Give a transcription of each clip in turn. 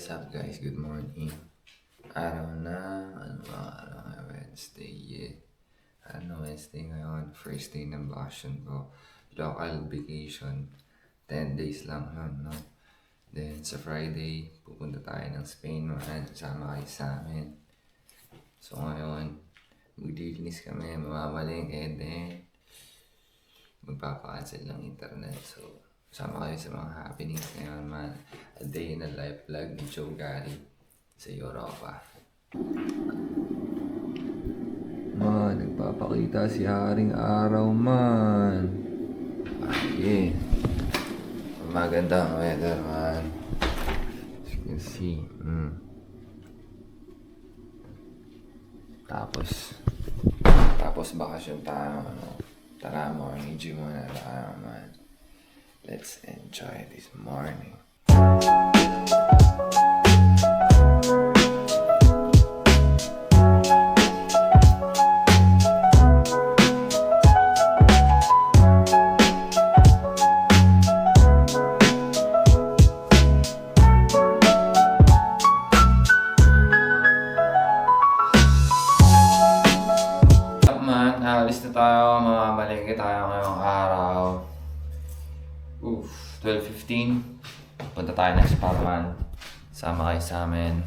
What's up guys? Good morning. Araw na, araw na Wednesday, yeah. Wednesday ngayon, first day ng vacation ko. Local vacation, 10 days lang yun, no? Then sa Friday, pupunta tayo ng Spain, sama kayo sa amin. So ngayon, maglilinis kami, mamamalengke, then magpapa-cancel ng internet. So, sama kayo sa mga happenings ngayon, man. A day in a life vlog ni Joe Gary sa Europa. Man, nagpapakita si Haring Araw, man. Yeah. Magandang weather, man. As you can see. Tapos bakasyon tayo, Tara, morning gym muna tayo, man. Let's enjoy this morning. Alis na tayo, mamamalengke tayo ngayong araw. 12:15. Punta tayo ng Sparman. Sama kayo sa amin.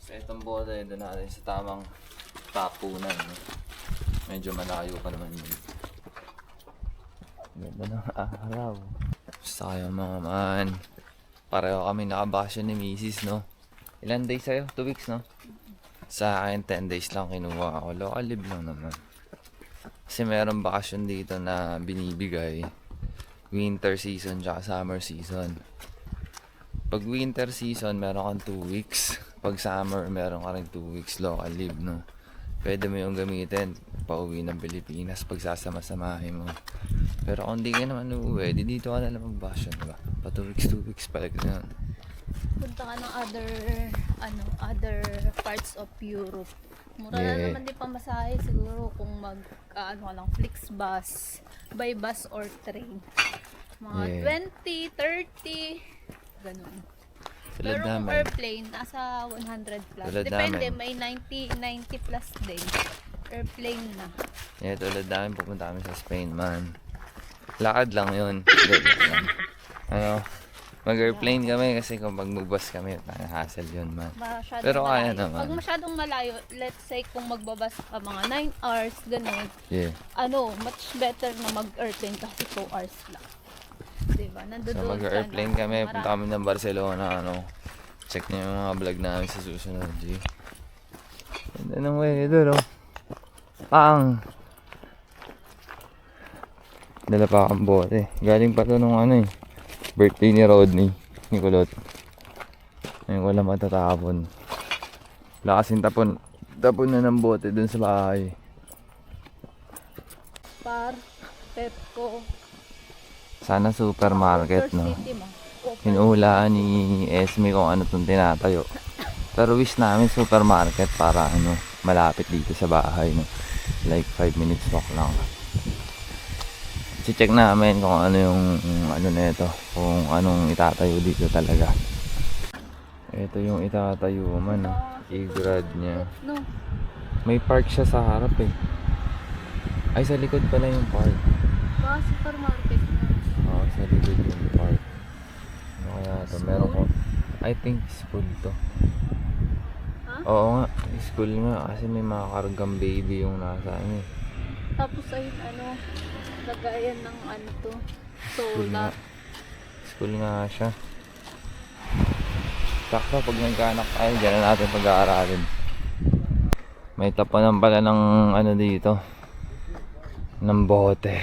So itong bola, doon natin sa tamang tapunan. No? Medyo malayo pa naman yun. Ganda ng araw. Basta kayo mga man. Pareho kami nakabakasyon ni Mrs. no? Ilan days sa'yo? 2 weeks no? Sa akin 10 days lang kinuha ako. Local live lang naman. Kasi meron bakasyon dito na binibigay. Winter season tsaka summer season. Pag winter season meron kang 2 weeks. Pag summer meron ka rin 2 weeks local live no? Pwede mo yung gamitin pauwi ng Pilipinas pag sasama-samahin mo. Pero kung di ka naman uuwi, dito ka na lang mag-vacation, diba? Pa 2 weeks pa like na yun. Punta ka ng other parts of Europe. Mura na naman din pamasahe siguro kung lang Flixbus, by bus or train. Mga 20, 30, ganun. Pero kung airplane, nasa 100 plus. Depende, may 90 plus din. Airplane na. Yeah, tulad namin pupunta kami sa Spain, man. Lakad lang yun. Mag-airplane kami kasi kung mag-bus kami, hassle yun, man. Pero kaya naman. Pag masyadong malayo, let's say kung magbabas ka mga 9 hours, ganun. Yeah. Much better na mag-airplane kasi 2 hours lang. Diba? So mag-airplane kami, punta kami ng Barcelona, Check niyo yung mga vlog namin sa susunod, G. Ganda ng weather, Dala pa akong bote. Galing pa to nung birthday ni Rodney, ni Kulot. Ngayon wala matatapon. Wala kasing tapon na ng bote dun sa bahay. Pepco. Sana supermarket, no? Hinuhulaan ni Esme kung ano itong tinatayo. Pero wish namin supermarket para malapit dito sa bahay, no? Like 5 minutes walk lang. Check namin kung ano yung nito, kung anong itatayo dito talaga. Ito yung itatayo man, i-grad niya. May park siya sa harap Ay, sa likod pala yung park. Supermarket na. Oo, sa likod yung park. Ano kaya ito? Meron ko, I think school to. Oo nga, school nga kasi may mga kargang baby yung nasa Tapos ayun lagayan ng to. Solar. School nga siya. Sakto pag nagkaanak tayo, dyan na natin pag-aaralin. May tapanan pala ng dito. Ng bote.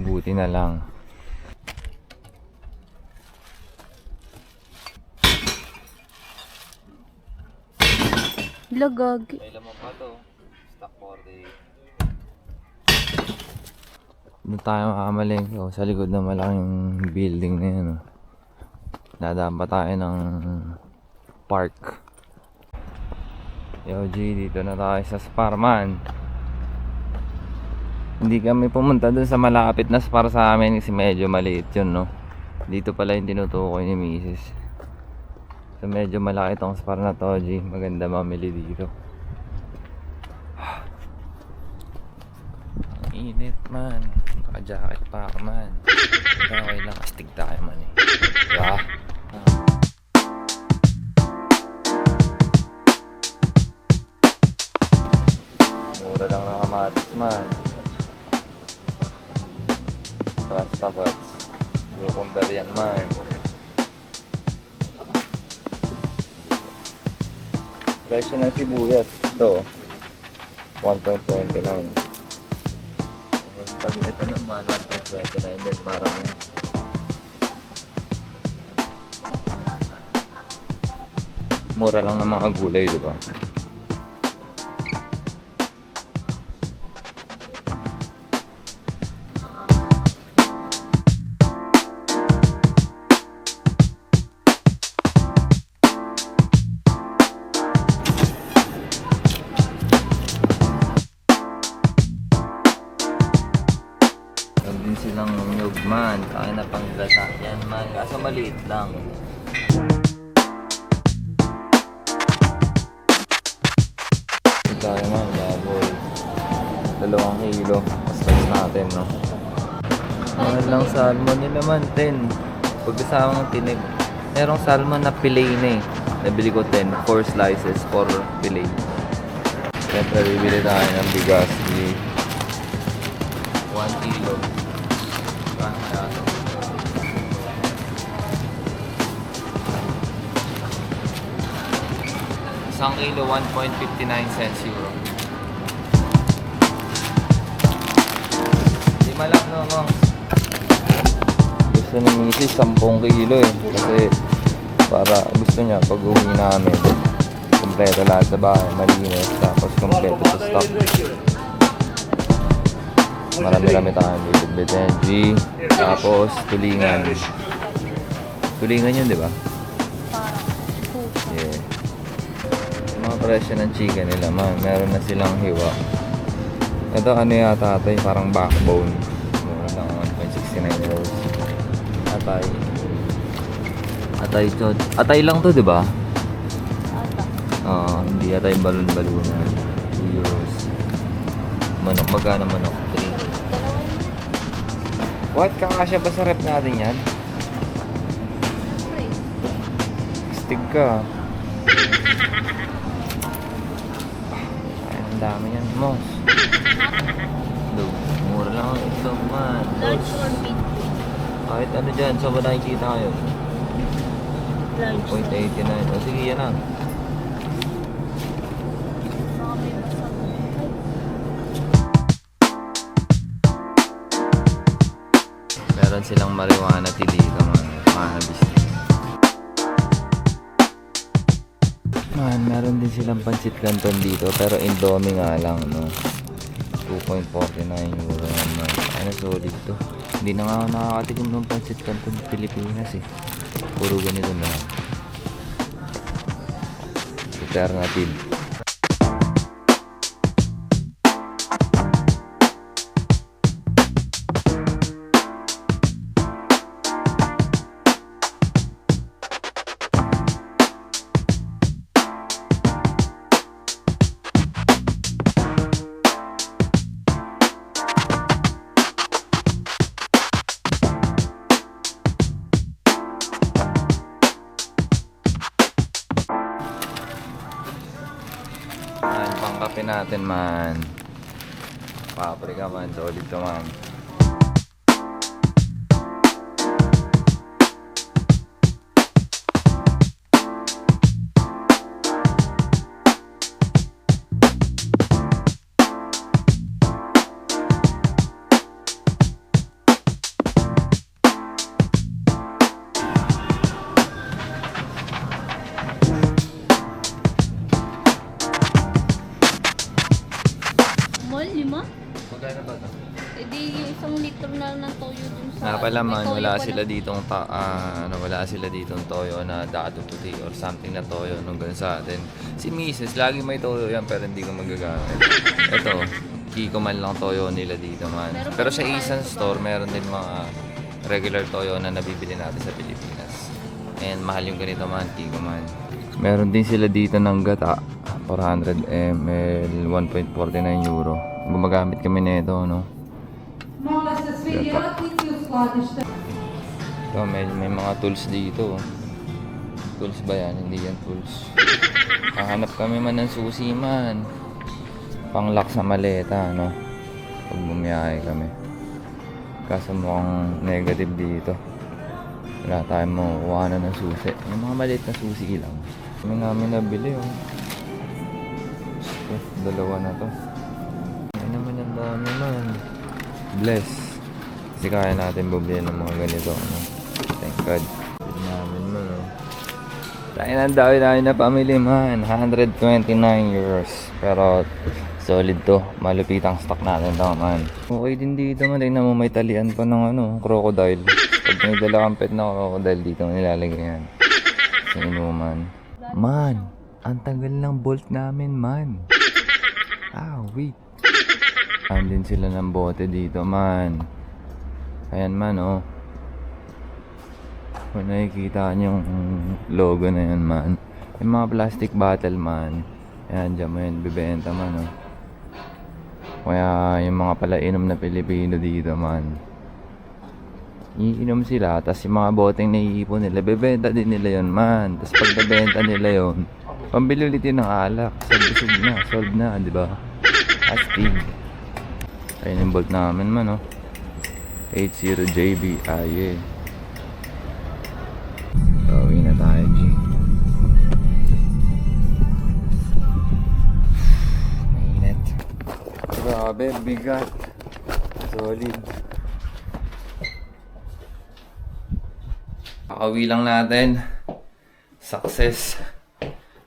Buti na lang. Lagag. May laman pa to. Stock 48. Doon tayo makamalengke sa likod ng malaking building na yan. Dadaan pa tayo ng park. Yo G, dito na tayo sa Sparman. Hindi kami pumunta dun sa malapit na para sa amin kasi medyo maliit yun, no? Dito pala yung tinutukoy ni Mrs. So medyo malaki itong spar na to, G. Maganda mamili dito. Ang init man. Naka-jacket pa ako man. Okay lang, astig tayo man eh. Diba? Mura lang na kamatis man. Basta bats. Yung yan man. Presyo ng sibuyas. Ito. 1.29. Pag ito naman, 1.29 din parang mura lang ng mga gulay, di ba? Din silang nyug man, kaya na pang gata yan man, kaso maliit lang. Ito tayo man, baboy. 2 kilo, paspas natin, no? Mahal lang salmon nila man, 10. Pagkasama ng tinig, merong salmon na fillet na eh. Nabili ko 10, 4 slices for fillet. Siyempre, bibili tayo ng bigas, 1 kilo. Isang kilo, 1.59 cents euro. Di malak no ako. Gusto ni Mrs. 10 kilo eh. Kasi para gusto niya pag uwi namin, kompleto lahat sa bahay, malinis, tapos kompleto sa stock. Marami-rami tayong bibit-bitin. G, tapos tulingan. Tulingan yun, di ba? Yeah. Mga presyo ng chicken nila, man. Meron na silang hiwa. Ito ano yata ito, parang backbone. Mura lang, 1.69 euros. Atay. Atay to. Atay lang to, di ba? Oo, hindi atay balon-balunan. 2 euros. Manok, magkano manok? 3. What? Kakasya ba sa rep natin yan? Stig ka. Ay, ang dami yan, Mos. Mura lang ang itlog man. Large or medium? Kahit ano dyan, saan ba nakikita kayo? Large. 0.89. O sige, yan lang. Baka may basa. Meron silang marijuana tea dito, man. Cannabis tea. Man, meron din silang pancit canton dito, pero Indomie nga lang, no? 2.49 euro naman. Ano, solid to. Hindi na nga ako nakakatikim ng pancit canton sa Pilipinas eh. Puro ganito na. Alternative. Man, pangkape natin man. Paprika man, solid to man. Mall, 5? Magkano ba ito? E di 1 litro na lang ng toyo dun sa... Nga pala may man, toyo wala pa sila lang. ditong wala sila ditong toyo na dado puti or something na toyo nung ganun sa atin. Si Mrs. lagi may toyo yan pero hindi ko magagamit. Ito, Kiko man lang toyo nila dito man. Meron Pero pa sa mga Asian tayo sa store, meron din mga regular toyo na nabibili natin sa Pilipinas. And mahal yung ganito man, Kiko man. Meron din sila dito ng gata. 400 ml, 1.49 euro. Gumagamit kami nito, no? Ito, may mga tools dito. Tools ba yan? Hindi yan tools. Hahanap kami man ng susi man. Pang-lock sa maleta, no? Pag bumiyahe kami. Kaso mukhang negative dito. Wala tayong makukuha na ng susi. Yung mga maliit na susi lang. Kami namin nabili, oh. So, dalawa na to. Ay naman yung dami man. Bless. Kasi kaya natin bumili ng mga ganito, ano? Thank God. Bili namin man, oh. Tayo ng dami na pamili man. 129 euros. Pero solid to. Malupitang stock natin to man. Okay din dito man. Tingnan mo may talian pa ng ano, crocodile. Pag may dalawang pet na crocodile dito nilalagay yan. Sa inuman. Man, ang tagal ng bolt namin man. Wait. Andin sila ng bote dito man. Ayan man, oh. Kung nakikita nyo yung logo na yan man. Yung mga plastic bottle man. Ayan, dyan mo yun, bibenta man, oh. Kaya yung mga palainom na Pilipino dito man. Iinom sila, tapos yung mga boteng naiipon nila, bebenta din nila yon man. Tapos pag nabenta nila yon, pambili ulit yun ng alak. Busog na, solved na, di ba? Astig. Ayun yung bolt namin man, oh. 80JB, yeah. Uwi na tayo, G. Mainit. Grabe, bigat. Solid. Kakauwi lang natin. Success.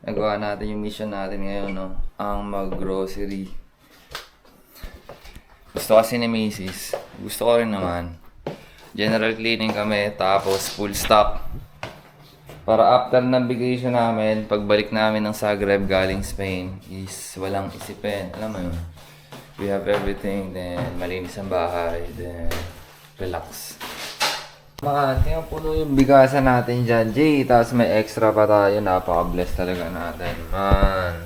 Nagawa natin yung mission natin ngayon, no? Ang mag-grocery. Gusto kasi ni Macy's. Gusto ko rin naman. General cleaning kami, tapos full stock. Para after ng vacation namin, pagbalik namin ng Zagreb galing Spain, is walang isipin. Alam mo yun? We have everything, then malinis ang bahay, then relax. Man, tingnan puno yung bigasan natin dyan, Jay. Tapos may extra pa tayo. Napaka-bless talaga natin, man.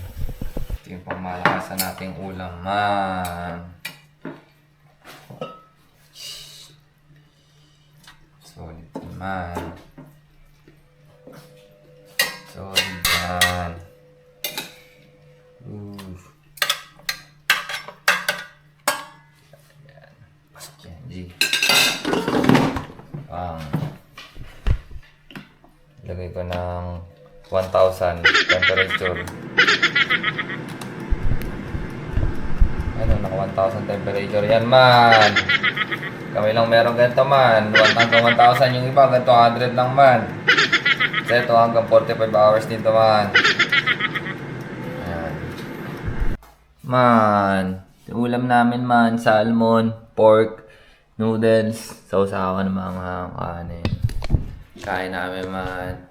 Ito yung pangmalakasan nating ulam, man. Solid man. Solid man. Ayan. Pasok yan, Jay. Lagay ko ng 1,000 temperature. Ano, naka 1,000 temperature yan man. Kami lang meron ganito man. Hanggang 1,000 yung iba, hanggang 200 lang man. So ito hanggang 45 hours dito man. Ayan. Man, yung ulam namin man, salmon, pork, noodles, sausawan ng mga kanin. Kain namin man.